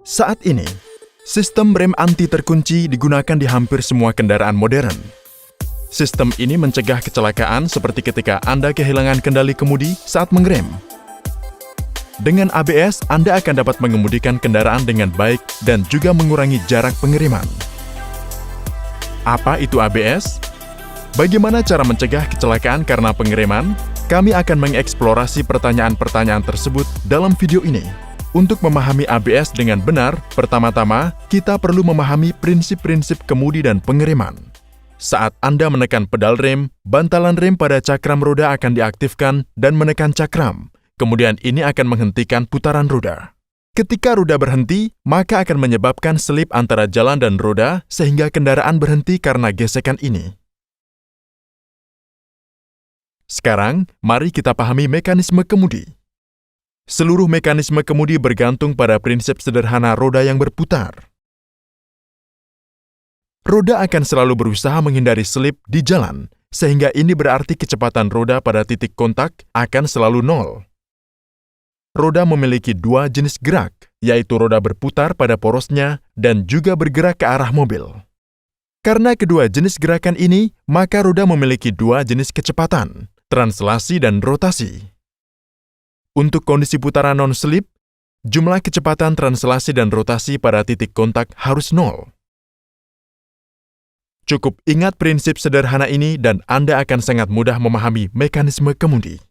Saat ini, sistem rem anti terkunci digunakan di hampir semua kendaraan modern. Sistem ini mencegah kecelakaan seperti ketika Anda kehilangan kendali kemudi saat mengerem. Dengan ABS, Anda akan dapat mengemudikan kendaraan dengan baik dan juga mengurangi jarak pengereman. Apa itu ABS? Bagaimana cara mencegah kecelakaan karena pengereman? Kami akan mengeksplorasi pertanyaan-pertanyaan tersebut dalam video ini. Untuk memahami ABS dengan benar, pertama-tama kita perlu memahami prinsip-prinsip kemudi dan pengereman. Saat Anda menekan pedal rem, bantalan rem pada cakram roda akan diaktifkan dan menekan cakram. Kemudian ini akan menghentikan putaran roda. Ketika roda berhenti, maka akan menyebabkan selip antara jalan dan roda sehingga kendaraan berhenti karena gesekan ini. Sekarang, mari kita pahami mekanisme kemudi. Seluruh mekanisme kemudi bergantung pada prinsip sederhana roda yang berputar. Roda akan selalu berusaha menghindari selip di jalan, sehingga ini berarti kecepatan roda pada titik kontak akan selalu nol. Roda memiliki dua jenis gerak, yaitu roda berputar pada porosnya dan juga bergerak ke arah mobil. Karena kedua jenis gerakan ini, maka roda memiliki dua jenis kecepatan, translasi dan rotasi. Untuk kondisi putaran non-slip, jumlah kecepatan translasi dan rotasi pada titik kontak harus nol. Cukup ingat prinsip sederhana ini dan Anda akan sangat mudah memahami mekanisme kemudi.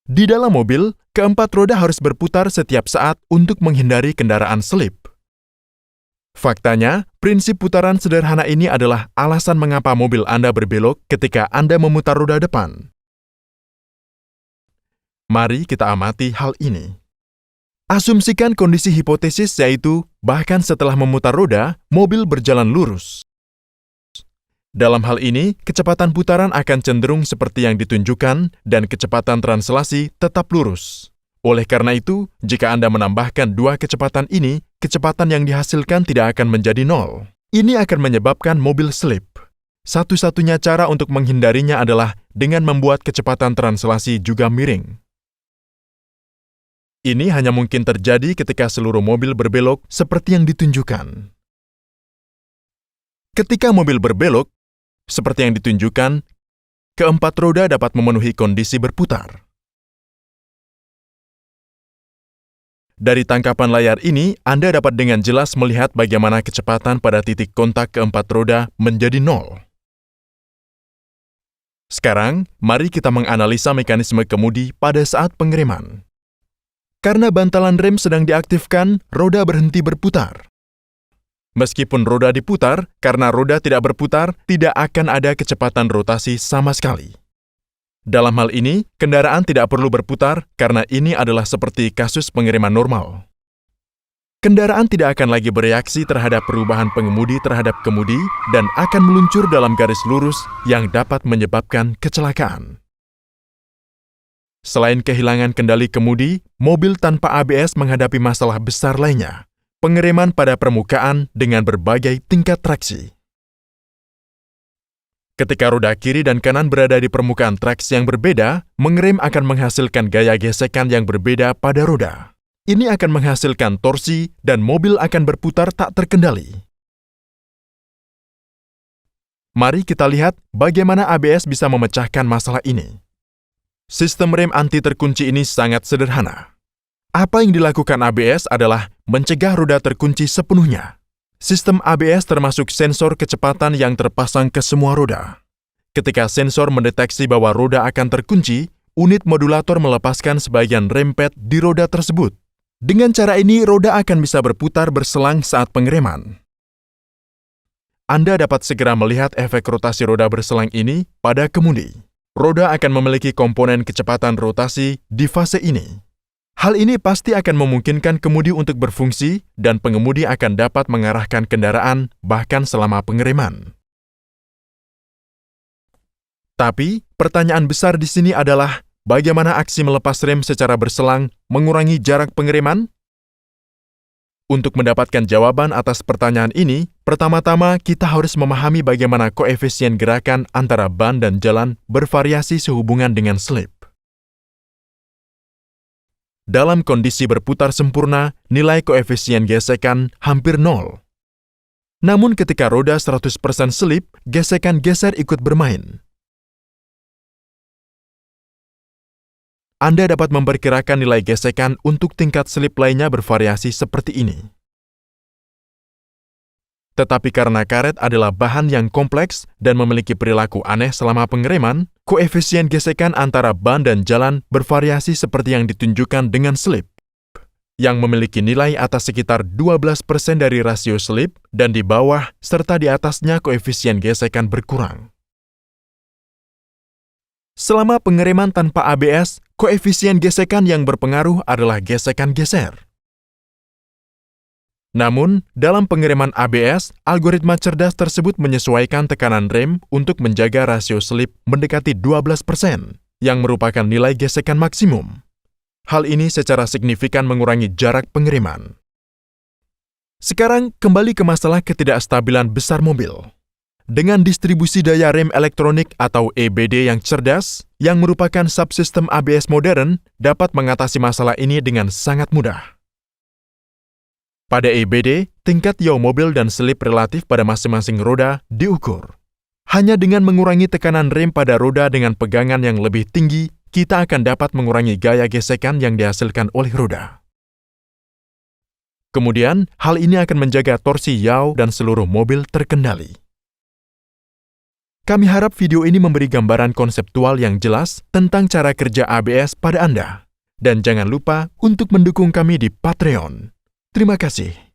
Di dalam mobil, keempat roda harus berputar setiap saat untuk menghindari kendaraan selip. Faktanya, prinsip putaran sederhana ini adalah alasan mengapa mobil Anda berbelok ketika Anda memutar roda depan. Mari kita amati hal ini. Asumsikan kondisi hipotesis yaitu, bahkan setelah memutar roda, mobil berjalan lurus. Dalam hal ini, kecepatan putaran akan cenderung seperti yang ditunjukkan dan kecepatan translasi tetap lurus. Oleh karena itu, jika Anda menambahkan dua kecepatan ini, kecepatan yang dihasilkan tidak akan menjadi nol. Ini akan menyebabkan mobil slip. Satu-satunya cara untuk menghindarinya adalah dengan membuat kecepatan translasi juga miring. Ini hanya mungkin terjadi ketika seluruh mobil berbelok seperti yang ditunjukkan. Ketika mobil berbelok, seperti yang ditunjukkan, keempat roda dapat memenuhi kondisi berputar. Dari tangkapan layar ini, Anda dapat dengan jelas melihat bagaimana kecepatan pada titik kontak keempat roda menjadi nol. Sekarang, mari kita menganalisa mekanisme kemudi pada saat pengereman. Karena bantalan rem sedang diaktifkan, roda berhenti berputar. Meskipun roda diputar, karena roda tidak berputar, tidak akan ada kecepatan rotasi sama sekali. Dalam hal ini, kendaraan tidak perlu berputar karena ini adalah seperti kasus pengereman normal. Kendaraan tidak akan lagi bereaksi terhadap perubahan pengemudi terhadap kemudi dan akan meluncur dalam garis lurus yang dapat menyebabkan kecelakaan. Selain kehilangan kendali kemudi, mobil tanpa ABS menghadapi masalah besar lainnya, pengereman pada permukaan dengan berbagai tingkat traksi. Ketika roda kiri dan kanan berada di permukaan traksi yang berbeda, mengerem akan menghasilkan gaya gesekan yang berbeda pada roda. Ini akan menghasilkan torsi dan mobil akan berputar tak terkendali. Mari kita lihat bagaimana ABS bisa memecahkan masalah ini. Sistem rem anti terkunci ini sangat sederhana. Apa yang dilakukan ABS adalah mencegah roda terkunci sepenuhnya. Sistem ABS termasuk sensor kecepatan yang terpasang ke semua roda. Ketika sensor mendeteksi bahwa roda akan terkunci, unit modulator melepaskan sebagian rem pad di roda tersebut. Dengan cara ini, roda akan bisa berputar berselang saat pengereman. Anda dapat segera melihat efek rotasi roda berselang ini pada kemudi. Roda akan memiliki komponen kecepatan rotasi di fase ini. Hal ini pasti akan memungkinkan kemudi untuk berfungsi dan pengemudi akan dapat mengarahkan kendaraan bahkan selama pengereman. Tapi, pertanyaan besar di sini adalah bagaimana aksi melepas rem secara berselang mengurangi jarak pengereman? Untuk mendapatkan jawaban atas pertanyaan ini, pertama-tama kita harus memahami bagaimana koefisien gerakan antara ban dan jalan bervariasi sehubungan dengan slip. dalam kondisi berputar sempurna, nilai koefisien gesekan hampir nol. Namun ketika roda 100% selip, gesekan geser ikut bermain. Anda dapat memperkirakan nilai gesekan untuk tingkat selip lainnya bervariasi seperti ini. Tetapi karena karet adalah bahan yang kompleks dan memiliki perilaku aneh selama pengereman, koefisien gesekan antara ban dan jalan bervariasi seperti yang ditunjukkan dengan selip, yang memiliki nilai atas sekitar 12% dari rasio selip dan di bawah serta di atasnya koefisien gesekan berkurang. Selama pengereman tanpa ABS, koefisien gesekan yang berpengaruh adalah gesekan geser. Namun, dalam pengereman ABS, algoritma cerdas tersebut menyesuaikan tekanan rem untuk menjaga rasio selip mendekati 12%, yang merupakan nilai gesekan maksimum. Hal ini secara signifikan mengurangi jarak pengereman. Sekarang, kembali ke masalah ketidakstabilan besar mobil. Dengan distribusi daya rem elektronik atau EBD yang cerdas, yang merupakan subsistem ABS modern, dapat mengatasi masalah ini dengan sangat mudah. Pada EBD, tingkat yaw mobil dan selip relatif pada masing-masing roda diukur. Hanya dengan mengurangi tekanan rem pada roda dengan pegangan yang lebih tinggi, kita akan dapat mengurangi gaya gesekan yang dihasilkan oleh roda. Kemudian, hal ini akan menjaga torsi yaw dan seluruh mobil terkendali. Kami harap video ini memberi gambaran konseptual yang jelas tentang cara kerja ABS pada Anda. Dan jangan lupa untuk mendukung kami di Patreon. Terima kasih.